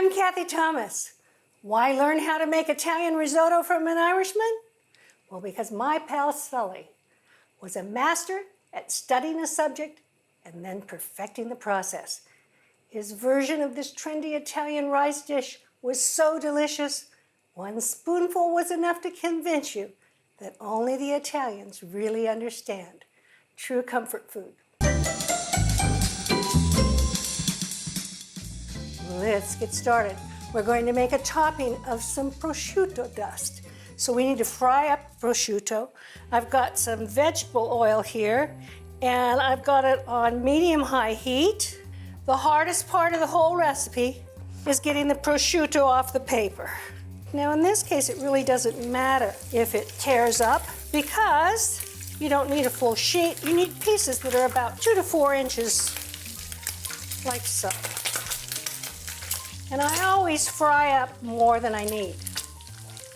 I'm Cathy Thomas. Why learn how to make Italian risotto from an Irishman? Well, because my pal Sully was a master at studying a subject and then perfecting the process. His version of this trendy Italian rice dish was so delicious, one spoonful was enough to convince you that only the Italians really understand true comfort food. Let's get started. We're going to make a topping of some prosciutto dust. So we need to fry up prosciutto. I've got some vegetable oil here, and I've got it on medium-high heat. The hardest part of the whole recipe is getting the prosciutto off the paper. Now in this case, it really doesn't matter if it tears up because you don't need a full sheet. You need pieces that are about 2 to 4 inches, like so. And I always fry up more than I need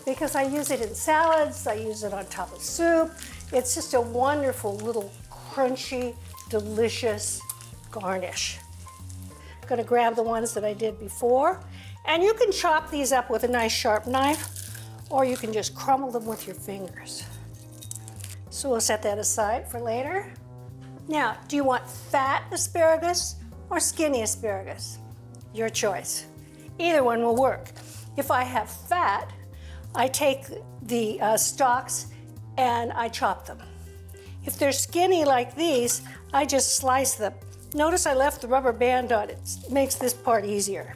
because I use it in salads, I use it on top of soup. It's just a wonderful little crunchy, delicious garnish. I'm gonna grab the ones that I did before, and you can chop these up with a nice sharp knife, or you can just crumble them with your fingers. So we'll set that aside for later. Now, do you want fat asparagus or skinny asparagus? Your choice. Either one will work. If I have fat, I take the stalks and I chop them. If they're skinny like these, I just slice them. Notice I left the rubber band on it. It makes this part easier.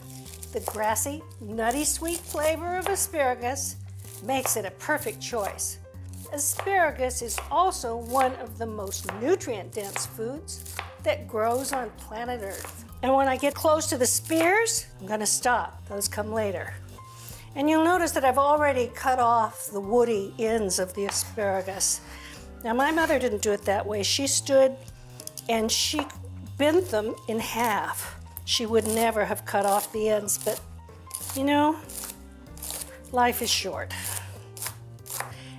The grassy, nutty sweet flavor of asparagus makes it a perfect choice. Asparagus is also one of the most nutrient-dense foods that grows on planet Earth. And when I get close to the spears, I'm gonna stop. Those come later. And you'll notice that I've already cut off the woody ends of the asparagus. Now my mother didn't do it that way. She stood and she bent them in half. She would never have cut off the ends, but you know, life is short.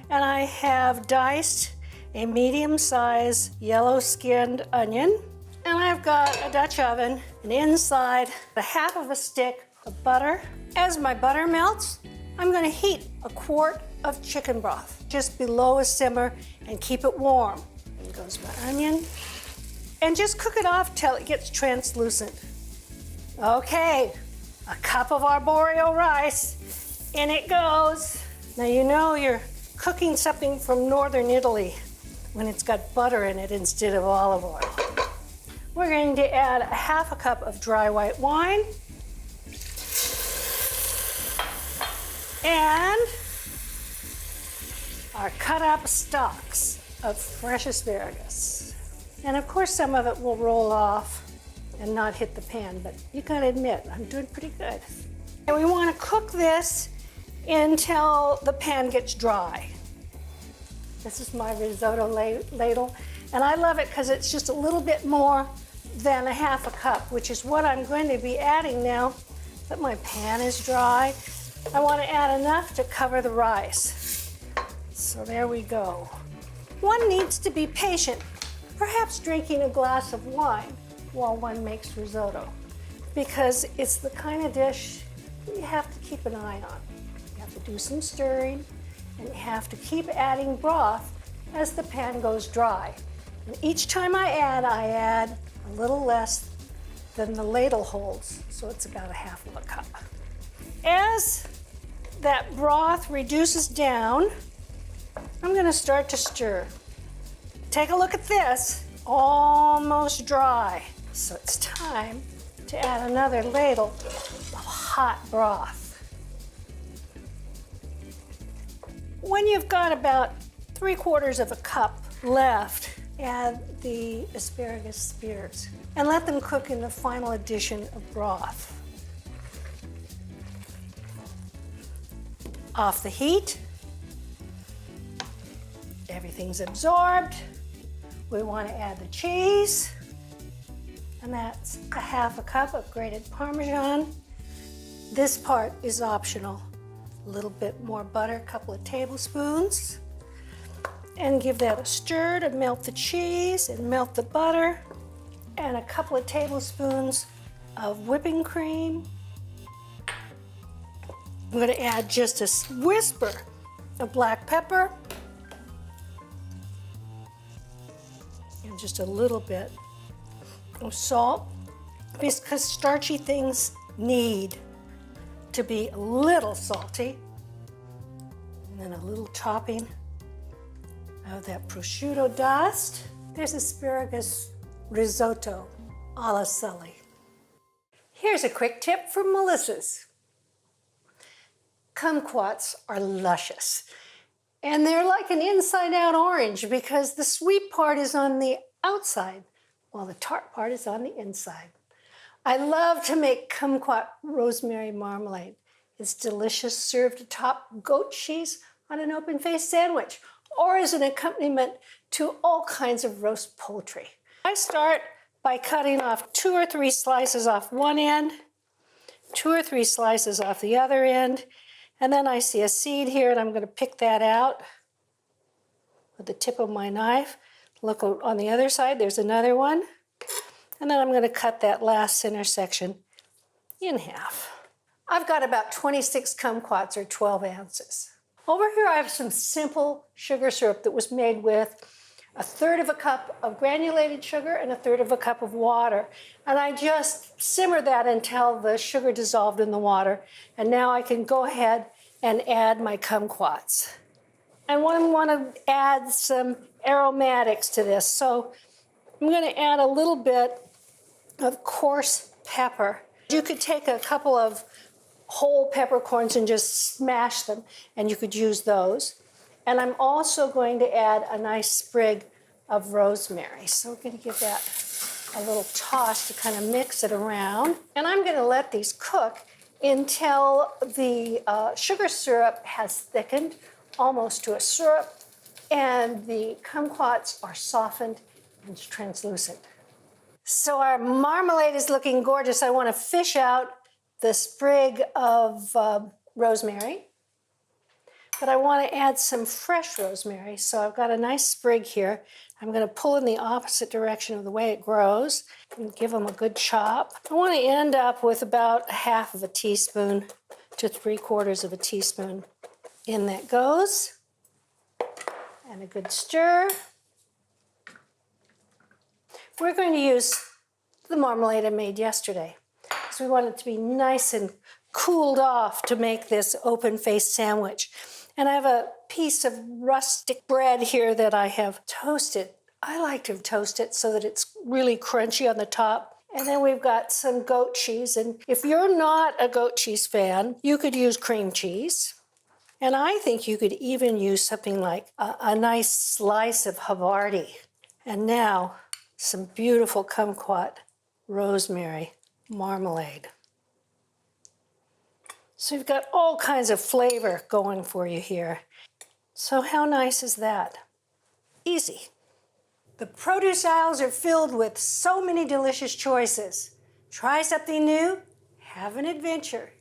And I have diced a medium-sized yellow-skinned onion. And I've got a Dutch oven, and inside a half of a stick of butter. As my butter melts, I'm gonna heat a quart of chicken broth just below a simmer and keep it warm. In goes my onion. And just cook it off till it gets translucent. Okay, a cup of arborio rice. In it goes. Now you know you're cooking something from northern Italy when it's got butter in it instead of olive oil. We're going to add a half a cup of dry white wine and our cut up stalks of fresh asparagus. And of course some of it will roll off and not hit the pan, but you gotta admit, I'm doing pretty good. And we wanna cook this until the pan gets dry. This is my risotto ladle, and I love it because it's just a little bit more than a half a cup, which is what I'm going to be adding now that my pan is dry. I want to add enough to cover the rice. So there we go. One needs to be patient, perhaps drinking a glass of wine while one makes risotto, because it's the kind of dish you have to keep an eye on. You have to do some stirring, and you have to keep adding broth as the pan goes dry. And each time I add a little less than the ladle holds, so it's about a half of a cup. As that broth reduces down, I'm gonna start to stir. Take a look at this, almost dry. So it's time to add another ladle of hot broth. When you've got about 3/4 of a cup left, add the asparagus spears and let them cook in the final addition of broth. Off the heat, everything's absorbed. We want to add the cheese, and that's a half a cup of grated Parmesan. This part is optional. A little bit more butter, a couple of tablespoons. And give that a stir to melt the cheese and melt the butter, and a couple of tablespoons of whipping cream, I'm going to add just a whisper of black pepper and just a little bit of salt, because starchy things need to be a little salty. And then a little topping of that prosciutto dust. There's asparagus risotto a la Sully. Here's a quick tip from Melissa's. Kumquats are luscious, and they're like an inside-out orange because the sweet part is on the outside while the tart part is on the inside. I love to make kumquat rosemary marmalade. It's delicious, served atop goat cheese on an open-faced sandwich or as an accompaniment to all kinds of roast poultry. I start by cutting off 2 or 3 slices off one end, 2 or 3 slices off the other end, and then I see a seed here and I'm going to pick that out with the tip of my knife. Look on the other side, there's another one. And then I'm going to cut that last center section in half. I've got about 26 kumquats or 12 ounces. Over here I have some simple sugar syrup that was made with 1/3 cup of granulated sugar and 1/3 cup of water. And I just simmered that until the sugar dissolved in the water. And now I can go ahead and add my kumquats. I want to add some aromatics to this. So I'm going to add a little bit of coarse pepper. You could take a couple of whole peppercorns and just smash them, and you could use those. And I'm also going to add a nice sprig of rosemary. So we're going to give that a little toss to kind of mix it around. And I'm going to let these cook until the sugar syrup has thickened almost to a syrup and the kumquats are softened and translucent. So our marmalade is looking gorgeous. I want to fish out the sprig of rosemary, but I want to add some fresh rosemary. So I've got a nice sprig here. I'm going to pull in the opposite direction of the way it grows and give them a good chop. I want to end up with about 1/2 teaspoon to 3/4 teaspoon. In that goes, and a good stir. We're going to use the marmalade I made yesterday because we want it to be nice and cooled off to make this open-faced sandwich. And I have a piece of rustic bread here that I have toasted. I like to toast it so that it's really crunchy on the top. And then we've got some goat cheese. And if you're not a goat cheese fan, you could use cream cheese. And I think you could even use something like a nice slice of Havarti. And now, some beautiful kumquat rosemary marmalade. So you've got all kinds of flavor going for you here. So how nice is that? Easy. The produce aisles are filled with so many delicious choices. Try something new, have an adventure.